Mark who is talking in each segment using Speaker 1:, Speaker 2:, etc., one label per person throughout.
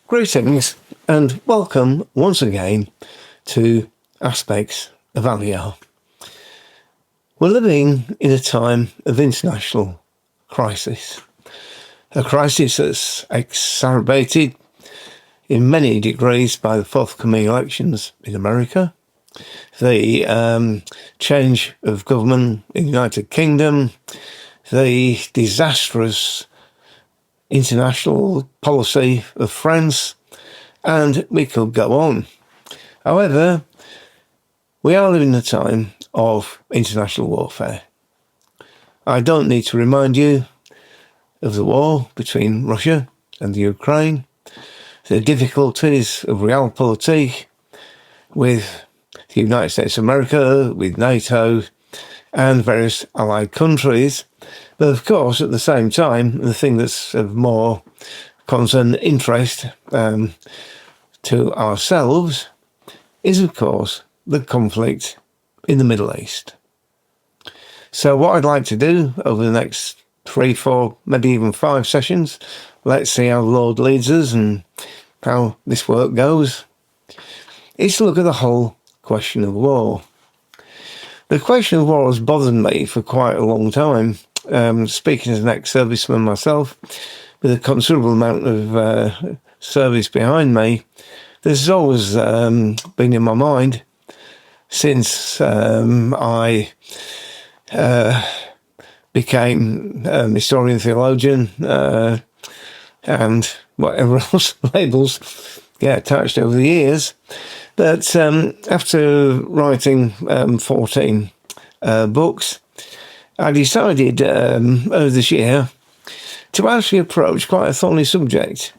Speaker 1: Greetings and welcome once again to Aspects of Aliyah. We're living in a time of international crisis, a crisis that's exacerbated in many degrees by the forthcoming elections in America, the change of government in the United Kingdom, the disastrous international policy of France, and we could go on. However, we are living in a time of international warfare. I don't need to remind you of the war between Russia and the Ukraine, the difficulties of realpolitik with the United States of America, with NATO, and various allied countries. But of course, at the same time, the thing that's of more concern and interest to ourselves is, of course, the conflict in the Middle East. So what I'd like to do over the next 3, 4, maybe even 5 sessions, let's see how the Lord leads us and how this work goes, is to look at the whole question of war. The question of war has bothered me for quite a long time. Speaking as an ex-serviceman myself, with a considerable amount of service behind me, this has always been in my mind since I became a historian, theologian, and whatever else labels get attached over the years. But after writing 14 books, I decided earlier this year to actually approach quite a thorny subject,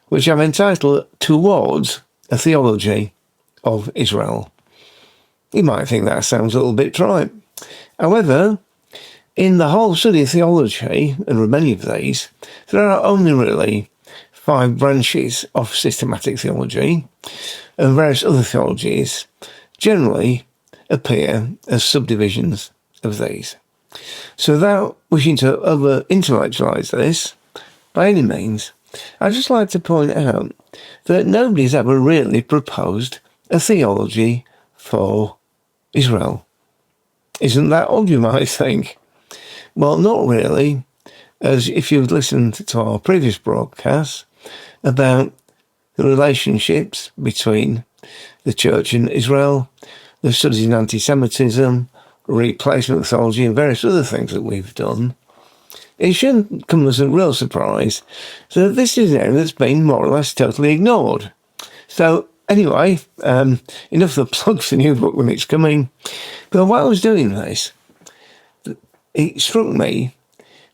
Speaker 1: which I've entitled Towards a Theology of Israel. You might think that sounds a little bit trite. However, in the whole study of theology, and there are many of these, there are only really 5 branches of systematic theology, and various other theologies generally appear as subdivisions of these. So without wishing to over-intellectualise this, by any means, I'd just like to point out that nobody's ever really proposed a theology for Israel. Isn't that odd, you might think? Well, not really, as if you've listened to our previous broadcasts about the relationships between the church and Israel, the studies in anti-Semitism, replacement theology, and various other things that we've done, it shouldn't come as a real surprise that this is an area that's been more or less totally ignored. So anyway, enough of the plug for the new book when it's coming. But while I was doing this, it struck me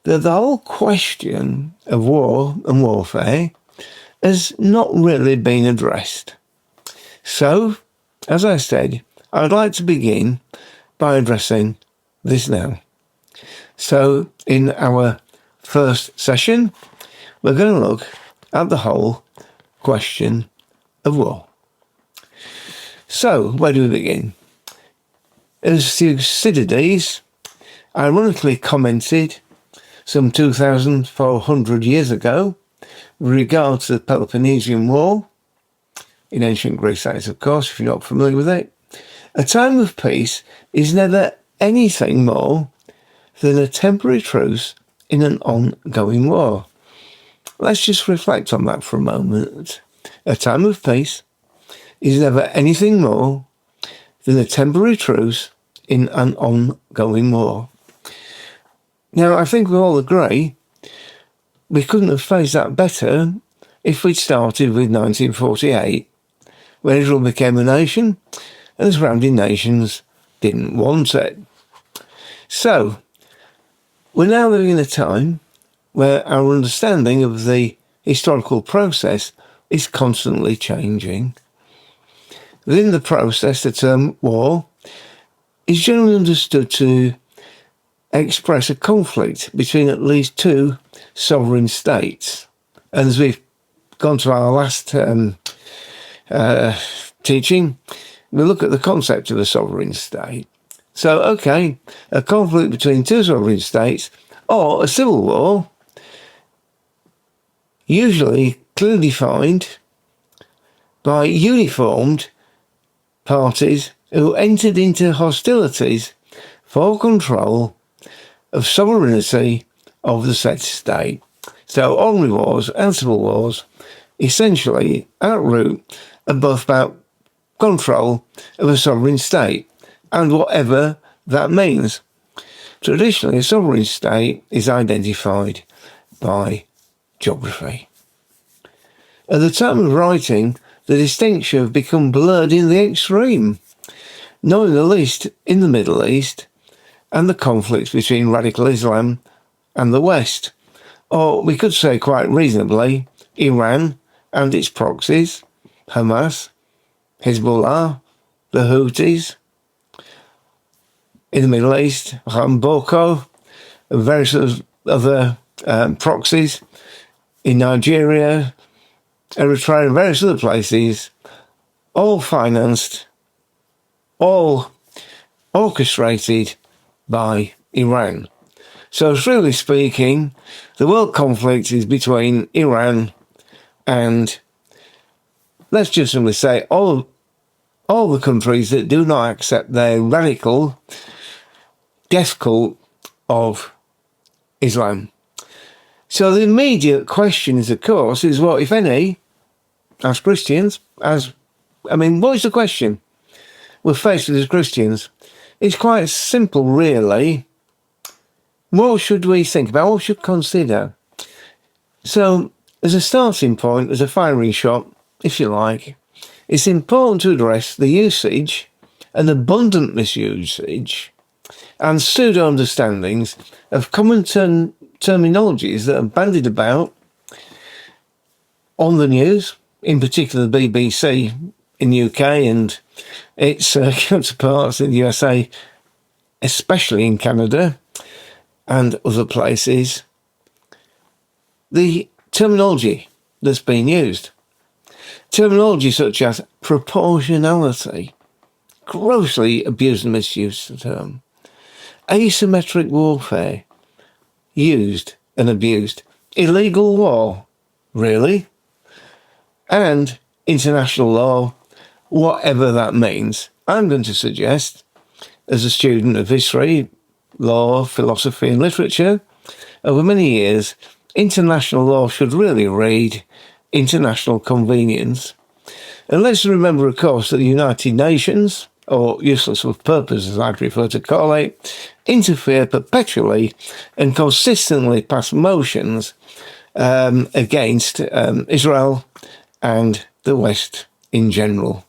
Speaker 1: that the whole question of war and warfare has not really been addressed. So, as I said, I'd like to begin by addressing this now. So, in our first session, we're going to look at the whole question of war. So, where do we begin? As Thucydides ironically commented some 2,400 years ago with regard to the Peloponnesian War, in ancient Greece that is, of course, if you're not familiar with it, a time of peace is never anything more than a temporary truce in an ongoing war. Let's just reflect on that for a moment. A time of peace is never anything more than a temporary truce in an ongoing war. Now, I think we all agree we couldn't have faced that better if we'd started with 1948, when Israel became a nation and the surrounding nations didn't want it. So, we're now living in a time where our understanding of the historical process is constantly changing. Within the process, the term war is generally understood to express a conflict between at least two sovereign states. And as we've gone to our last teaching, we look at the concept of a sovereign state. So, okay, a conflict between two sovereign states or a civil war, usually clearly defined by uniformed parties who entered into hostilities for control of sovereignty of the said state. So ordinary wars and civil wars essentially outroot are both about control of a sovereign state and whatever that means. Traditionally, a sovereign state is identified by geography. At the time of writing, the distinction have become blurred in the extreme, not in the least in the Middle East and the conflicts between radical Islam and the West, or we could say quite reasonably, Iran and its proxies, Hamas, Hezbollah, the Houthis, in the Middle East, Boko, and various other proxies in Nigeria, Eritrea, and various other places, all financed, all orchestrated by Iran. So, truly speaking, the world conflict is between Iran and, let's just simply say, all the countries that do not accept their radical death cult of Islam. So the immediate question is, of course, is what, if any, as Christians, what is the question we're faced with as Christians? It's quite simple, really. What should we think about? What should we consider? So, as a starting point, as a firing shot, if you like, it's important to address the usage and abundant misusage and pseudo-understandings of common terminologies that are bandied about on the news, in particular the BBC in the UK and its counterparts in the USA, especially in Canada and other places. The terminology that's being used. Terminology such as proportionality, grossly abused and misused the term. Asymmetric warfare, used and abused. Illegal war, really? And international law, whatever that means. I'm going to suggest, as a student of history, law, philosophy and literature, over many years, international law should really read international convenience. And let's remember, of course, that the United Nations, or useless with purpose as I prefer to call it, interfere perpetually and consistently pass motions against Israel and the West in general.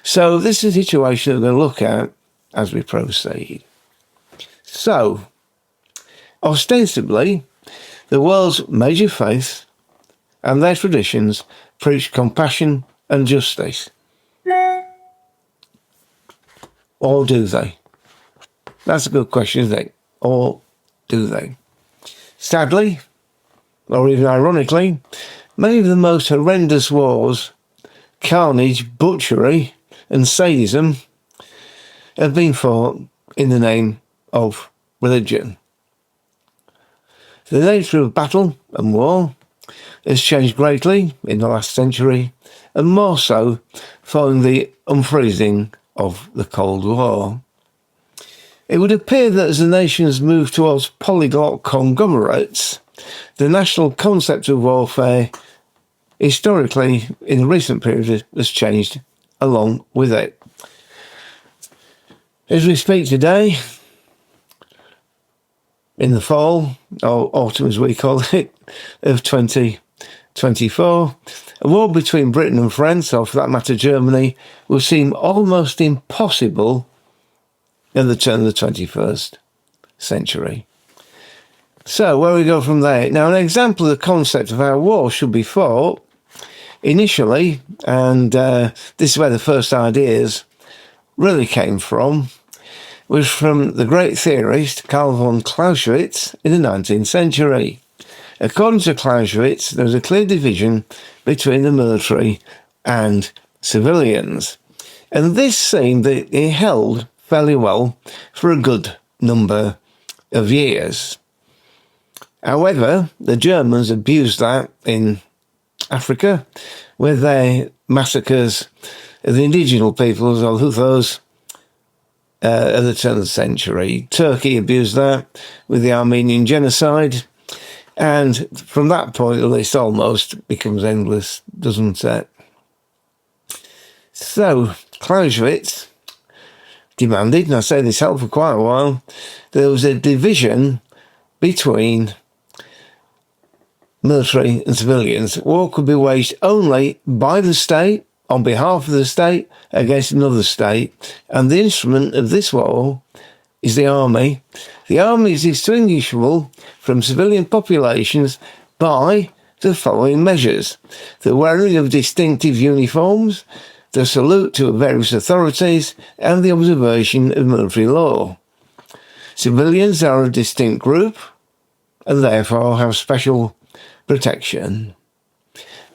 Speaker 1: So this is a situation we're going to look at as we proceed. So, ostensibly, the world's major faiths and their traditions preach compassion and justice. Or do they? That's a good question, isn't it? Or do they? Sadly, or even ironically, many of the most horrendous wars, carnage, butchery, and sadism have been fought in the name of religion. The nature of battle and war has changed greatly in the last century, and more so following the unfreezing of the Cold War. It would appear that as the nations move towards polyglot conglomerates, the national concept of warfare, historically, in the recent period, has changed along with it. As we speak today, in the fall, or autumn as we call it, of 2024, a war between Britain and France, or for that matter Germany, will seem almost impossible at the turn of the 21st century. So, where we go from there? Now, an example of the concept of how war should be fought, initially, and this is where the first ideas really came from, was from the great theorist Karl von Clausewitz in the 19th century. According to Clausewitz, there was a clear division between the military and civilians, and this seemed that he held fairly well for a good number of years. However, the Germans abused that in Africa with their massacres of the indigenous peoples, or Hutus, at the turn of the century. Turkey abused that with the Armenian genocide, and from that point the list almost becomes endless, doesn't it? So, Clausewitz demanded, and I say this held for quite a while, there was a division between military and civilians. War could be waged only by the state, on behalf of the state, against another state, and the instrument of this war is the army. The army is distinguishable from civilian populations by the following measures: the wearing of distinctive uniforms, the salute to various authorities, and the observation of military law. Civilians are a distinct group, and therefore have special protection.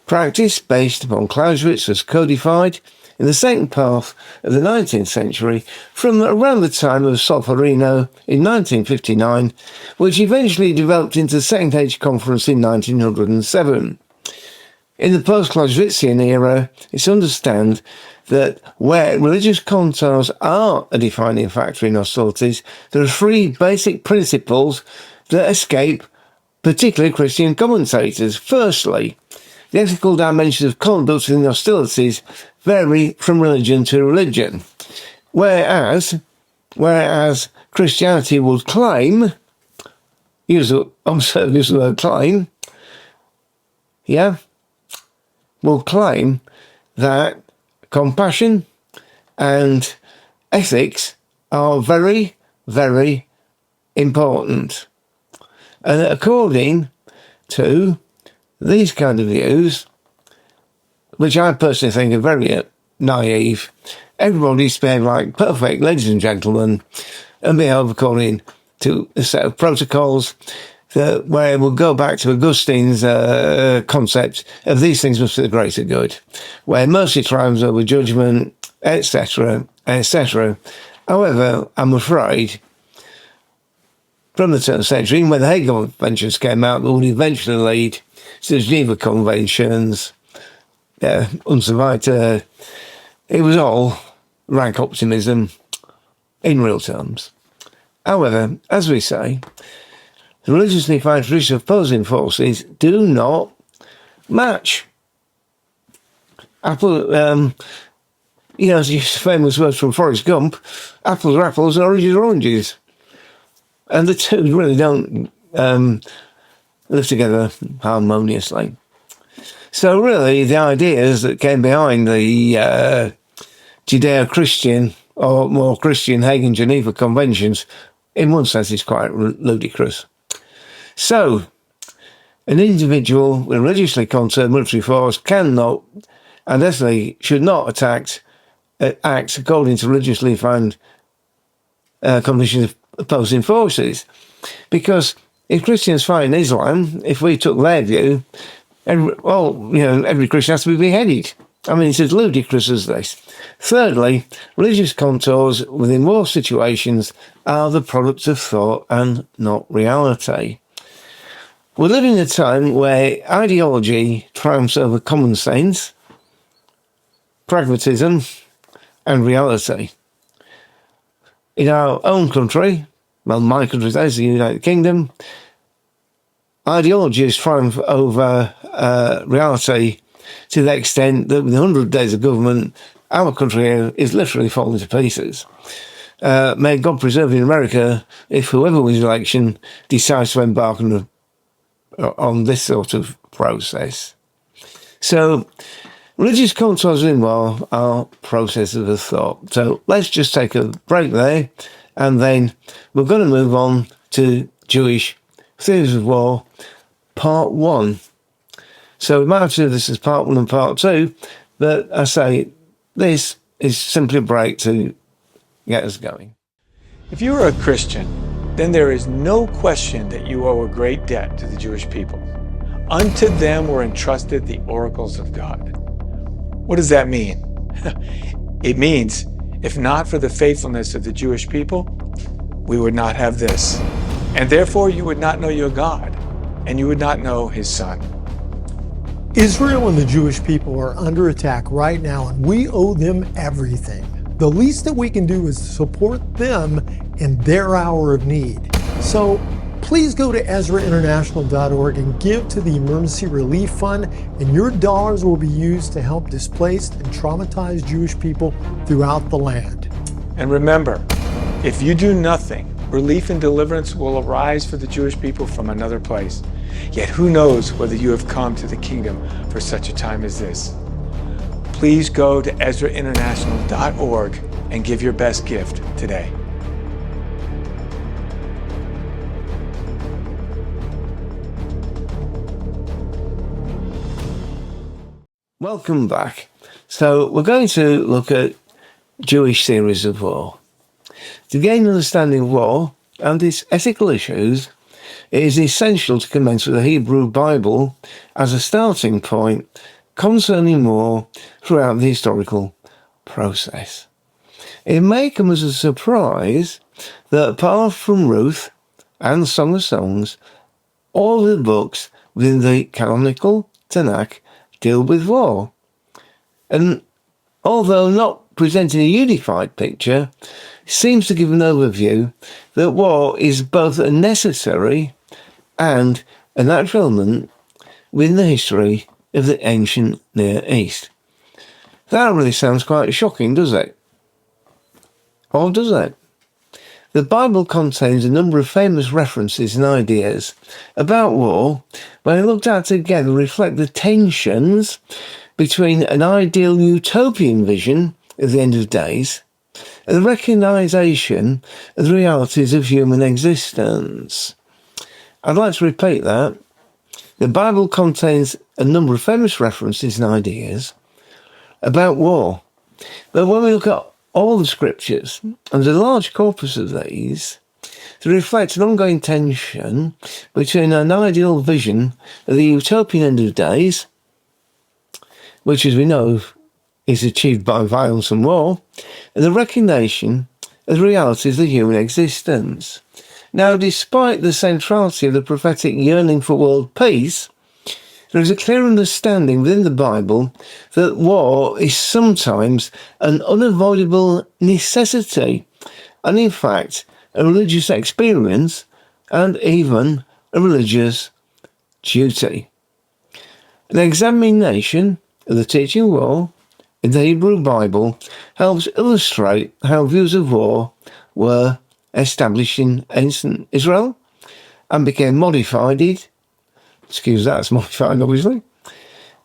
Speaker 1: Practice based upon Clausewitz was codified in the second half of the 19th century from around the time of Solferino in 1959, which eventually developed into the Second Age Conference in 1907. In the post-Clausewitzian era, it's understood that where religious contours are a defining factor in hostilities, there are three basic principles that escape particularly Christian commentators. Firstly, the ethical dimensions of conduct in hostilities vary from religion to religion, whereas Christianity would claim, observe this word claim, will claim that compassion and ethics are very, very important. And according to these kind of views, which I personally think are very naive, everybody's behaved like perfect ladies and gentlemen and behave according to a set of protocols that where we'll go back to Augustine's concept of these things must be the greater good, where mercy triumphs over judgment, etc., etc. However, I'm afraid, from the turn of the century, even when the Hague Conventions came out, that would eventually lead to the Geneva Conventions, und so weiter, it was all rank optimism in real terms. However, as we say, the religiously defined tradition of opposing forces do not match. As famous words from Forrest Gump, apples are apples and oranges are oranges. And the two really don't live together harmoniously. So really, the ideas that came behind the Judeo-Christian, or more Christian Hague and Geneva Conventions, in one sense is quite ludicrous. So, an individual with a religiously concerned military force cannot, and definitely should not act according to religiously defined conditions of opposing forces. Because if Christians fight in Islam, if we took their view, every Christian has to be beheaded. I mean, it's as ludicrous as this. Thirdly, religious contours within war situations are the products of thought and not reality. We're living in a time where ideology triumphs over common sense, pragmatism, and reality. in our own country, well, my country, that is the United Kingdom, ideologies triumph over reality to the extent that with 100 days of government, our country is literally falling to pieces. May God preserve in America if whoever wins the election decides to embark on this sort of process. So, religious cults in war are processes of thought. So let's just take a break there, and then we're going to move on to Jewish theories of war, part 1. So we might have to do this as part 1 and part 2, but I say this is simply a break to get us going.
Speaker 2: If you are a Christian, then there is no question that you owe a great debt to the Jewish people. Unto them were entrusted the oracles of God. What does that mean? It means, if not for the faithfulness of the Jewish people, we would not have this. And therefore you would not know your God, and you would not know his Son.
Speaker 3: Israel and the Jewish people are under attack right now, and we owe them everything. The least that we can do is support them in their hour of need. So please go to EzraInternational.org and give to the Emergency Relief Fund, and your dollars will be used to help displaced and traumatized Jewish people throughout the land.
Speaker 2: And remember, if you do nothing, relief and deliverance will arise for the Jewish people from another place. Yet who knows whether you have come to the kingdom for such a time as this. Please go to EzraInternational.org and give your best gift today.
Speaker 1: Welcome back. So we're going to look at Jewish theories of war. To gain an understanding of war and its ethical issues, it is essential to commence with the Hebrew Bible as a starting point concerning war throughout the historical process. It may come as a surprise that apart from Ruth and Song of Songs, all of the books within the canonical Tanakh deal with war. And although not presenting a unified picture, seems to give an overview that war is both a necessary and a natural element within the history of the ancient Near East. That really sounds quite shocking, does it? Or does it? The Bible contains a number of famous references and ideas about war, when looked at together, reflect the tensions between an ideal utopian vision of the end of days and the recognition of the realities of human existence. I'd like to repeat that. The Bible contains a number of famous references and ideas about war, but when we look at all the scriptures, and a large corpus of these, to reflect an ongoing tension between an ideal vision of the utopian end of days, which, as we know, is achieved by violence and war, and the recognition of the realities of human existence. Now, despite the centrality of the prophetic yearning for world peace, there is a clear understanding within the Bible that war is sometimes an unavoidable necessity, and in fact, a religious experience and even a religious duty. An examination of the teaching of war in the Hebrew Bible helps illustrate how views of war were established in ancient Israel and became modified, obviously,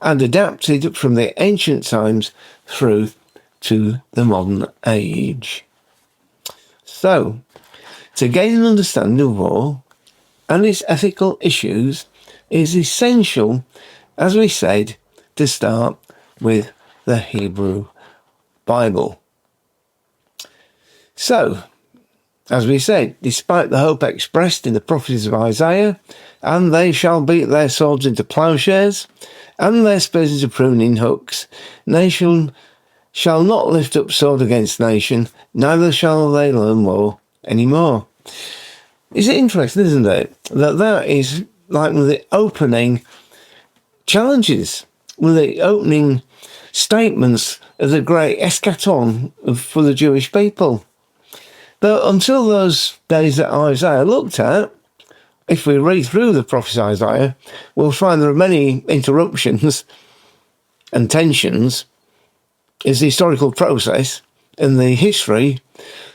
Speaker 1: and adapted from the ancient times through to the modern age. So, to gain an understanding of war and its ethical issues, it is essential, as we said, to start with the Hebrew Bible. So, as we said, despite the hope expressed in the prophecies of Isaiah, and they shall beat their swords into plowshares, and their spears into pruning hooks, nation shall not lift up sword against nation, neither shall they learn war any more. Is it interesting, isn't it, that is like one of the opening challenges, one of the opening statements of the great eschaton for the Jewish people. But until those days that Isaiah looked at, if we read through the prophet Isaiah, we'll find there are many interruptions and tensions as the historical process and the history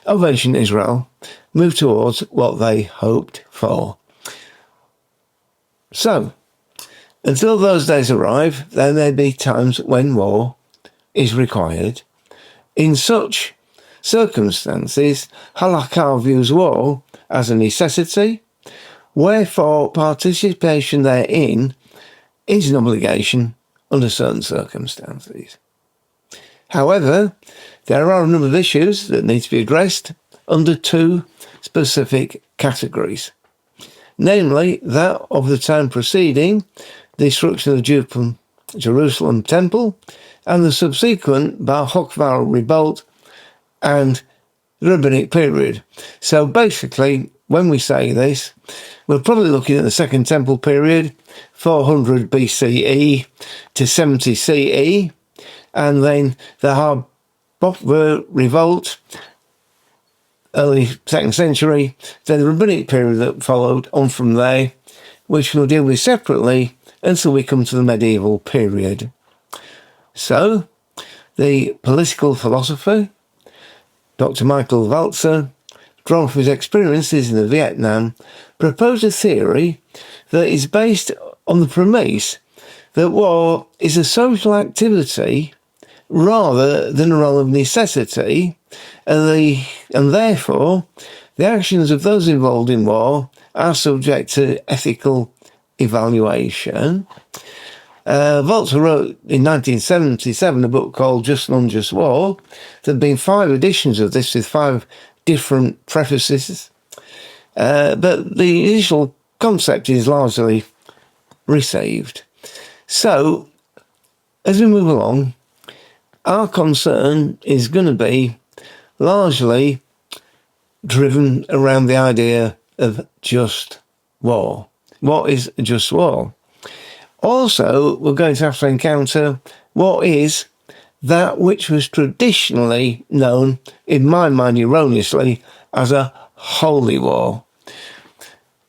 Speaker 1: of ancient Israel moved towards what they hoped for. So, until those days arrive, there may be times when war is required. In such circumstances, Halakha views war as a necessity, wherefore participation therein is an obligation under certain circumstances. However, there are a number of issues that need to be addressed under two specific categories, namely that of the time preceding the destruction of the Jerusalem temple and the subsequent Bar Kokhba revolt and the rabbinic period. So basically, when we say this, we're probably looking at the Second Temple period, 400 BCE to 70 CE, and then the Bar Kokhba revolt, early 2nd century, then the rabbinic period that followed on from there, which we'll deal with separately until we come to the medieval period. So, the political philosopher, Dr. Michael Walzer, drawn from his experiences in the Vietnam, proposed a theory that is based on the premise that war is a social activity rather than a role of necessity, and therefore the actions of those involved in war are subject to ethical evaluation. Walzer wrote in 1977 a book called Just and Unjust War. There have been 5 editions of this with 5 different prefaces, but the initial concept is largely received. So, as we move along, our concern is going to be largely driven around the idea of just war. What is just war? Also, we're going to have to encounter what is that which was traditionally known, in my mind erroneously, as a holy war.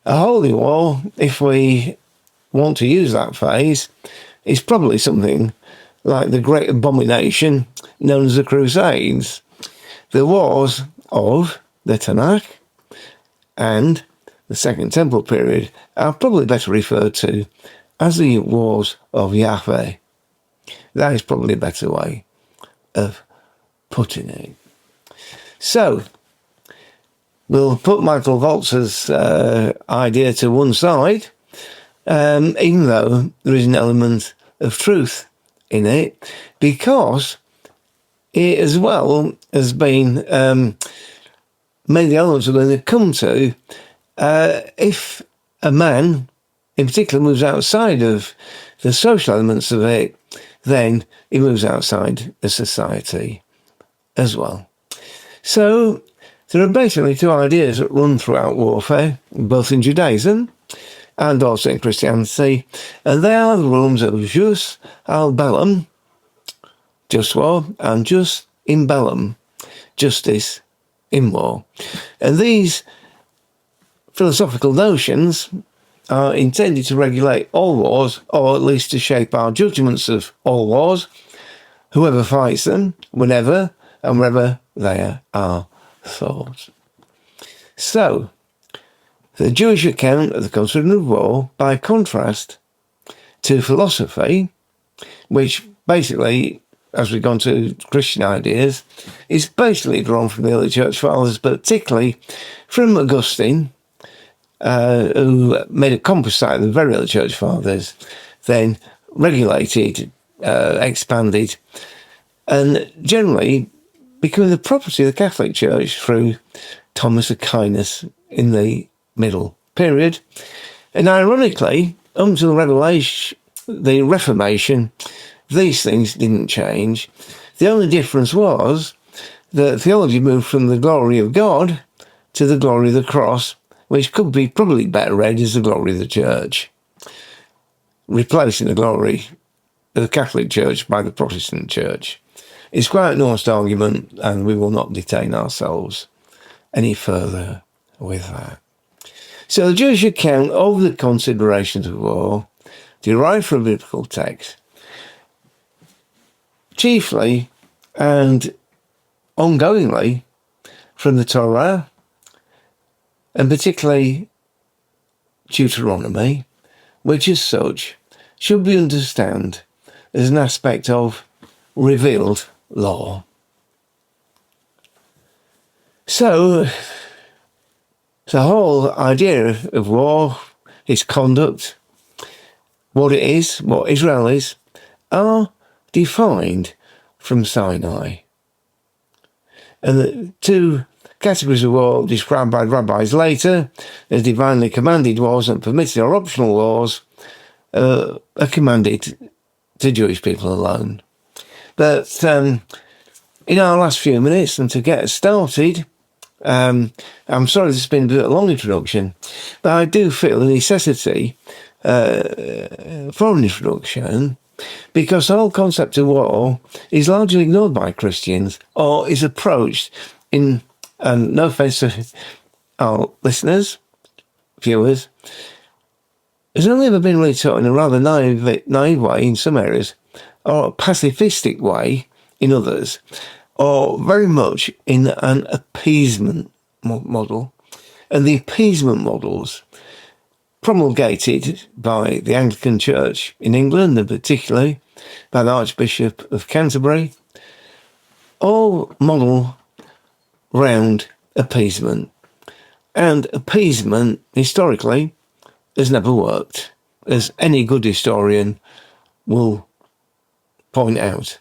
Speaker 1: A holy war, if we want to use that phrase, is probably something like the great abomination known as the Crusades. The wars of the Tanakh and the Second Temple period are probably better referred to as the wars of Yahweh. That is probably a better way of putting it. So, we'll put Michael Walzer's idea to one side, even though there is an element of truth in it, because it as well has been many elements are going to come to if a man in particular moves outside of the social elements of it, then he moves outside the society as well. So there are basically 2 ideas that run throughout warfare, both in Judaism and also in Christianity, and they are the realms of jus al bellum, just war, and jus in bellum, justice in war. And these philosophical notions are intended to regulate all wars, or at least to shape our judgments of all wars, whoever fights them, whenever and wherever they are fought. So, the Jewish account of the concept of war, by contrast to philosophy, which basically, as we've gone to Christian ideas, is basically drawn from the early church fathers, but particularly from Augustine, who made a composite of the very early church fathers, then regulated, expanded, and generally becoming the property of the Catholic Church through Thomas Aquinas in the Middle Period. And ironically, until the Reformation, these things didn't change. The only difference was that theology moved from the glory of God to the glory of the cross, which could be probably better read as the glory of the church, replacing the glory of the Catholic Church by the Protestant Church. It's quite a nuanced argument, and we will not detain ourselves any further with that. So the Jewish account of the considerations of war derived from biblical text, chiefly and ongoingly from the Torah, and particularly Deuteronomy, which as such should be understood as an aspect of revealed law. So the whole idea of war, its conduct, what it is, what Israel is, are defined from Sinai. And the two categories of war described by rabbis later as divinely commanded wars and permitted or optional wars are commanded to Jewish people alone. But in our last few minutes, and to get us started, I'm sorry this has been a bit of a long introduction, but I do feel the necessity for an introduction, because the whole concept of war is largely ignored by Christians, or is approached in, and no offence to our listeners, viewers, has only ever been really taught in a rather naive way in some areas, or a pacifistic way in others, or very much in an appeasement model. And the appeasement models promulgated by the Anglican Church in England, and particularly by the Archbishop of Canterbury, all model round appeasement. And appeasement, historically, has never worked, as any good historian will point out.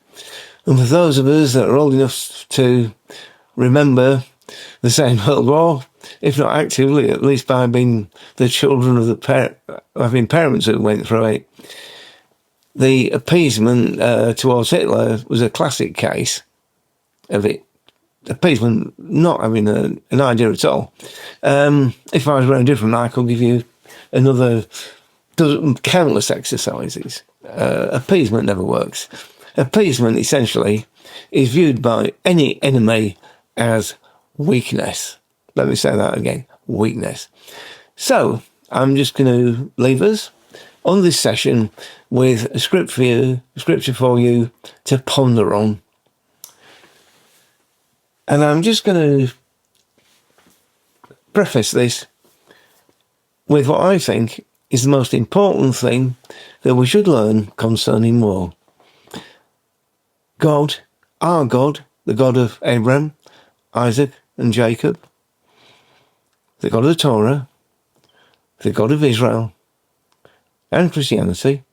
Speaker 1: And for those of us that are old enough to remember the Second World War, if not actively, at least by being the children of having parents who went through it, the appeasement towards Hitler was a classic case of it. Appeasement not having an idea at all. If I was very different, I could give you another countless exercises. Appeasement never works. Appeasement essentially is viewed by any enemy as weakness. Let me say that again, weakness. So I'm just going to leave us on this session with a scripture for you to ponder on. And I'm just going to preface this with what I think is the most important thing that we should learn concerning war. God, our God, the God of Abraham, Isaac and Jacob, the God of the Torah, the God of Israel and Christianity,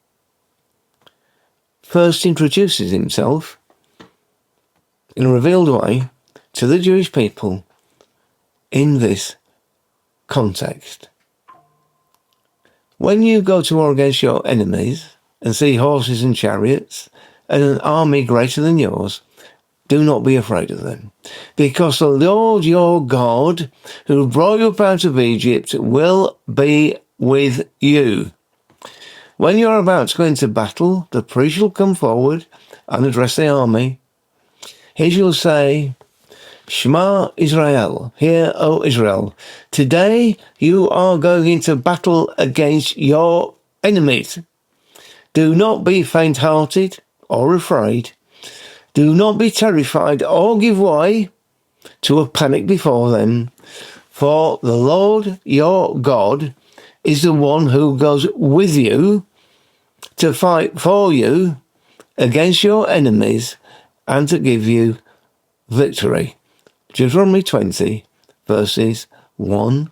Speaker 1: first introduces himself in a revealed way to the Jewish people in this context. When you go to war against your enemies and see horses and chariots and an army greater than yours, do not be afraid of them, because the Lord your God, who brought you up out of Egypt, will be with you. When you are about to go into battle, the priest shall come forward and address the army. He shall say, Shema Israel, hear, O Israel, today you are going into battle against your enemies. Do not be faint-hearted or afraid. Do not be terrified or give way to a panic before them, for the Lord your God is the one who goes with you to fight for you against your enemies and to give you victory. Deuteronomy 20, verses 1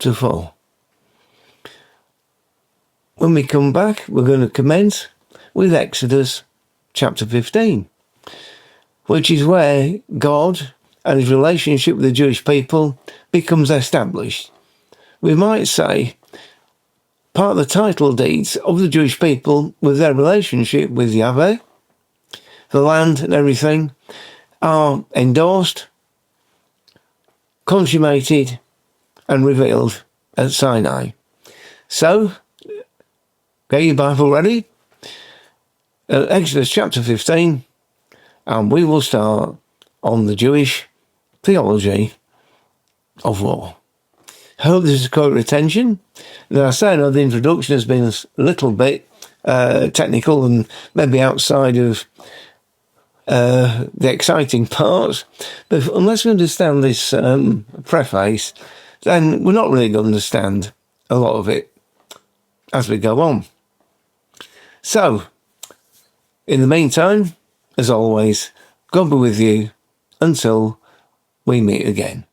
Speaker 1: to 4. When we come back, we're going to commence with Exodus chapter 15, which is where God and his relationship with the Jewish people becomes established. We might say part of the title deeds of the Jewish people with their relationship with Yahweh, the land and everything, are endorsed, consummated and revealed at Sinai. So, get your Bible ready. Exodus chapter 15, and we will start on the Jewish theology of war. I hope this has caught your attention. Now, I say I know the introduction has been a little bit technical and maybe outside of the exciting parts, but unless we understand this preface, then we're not really going to understand a lot of it as we go on. So, in the meantime, as always, God be with you until we meet again.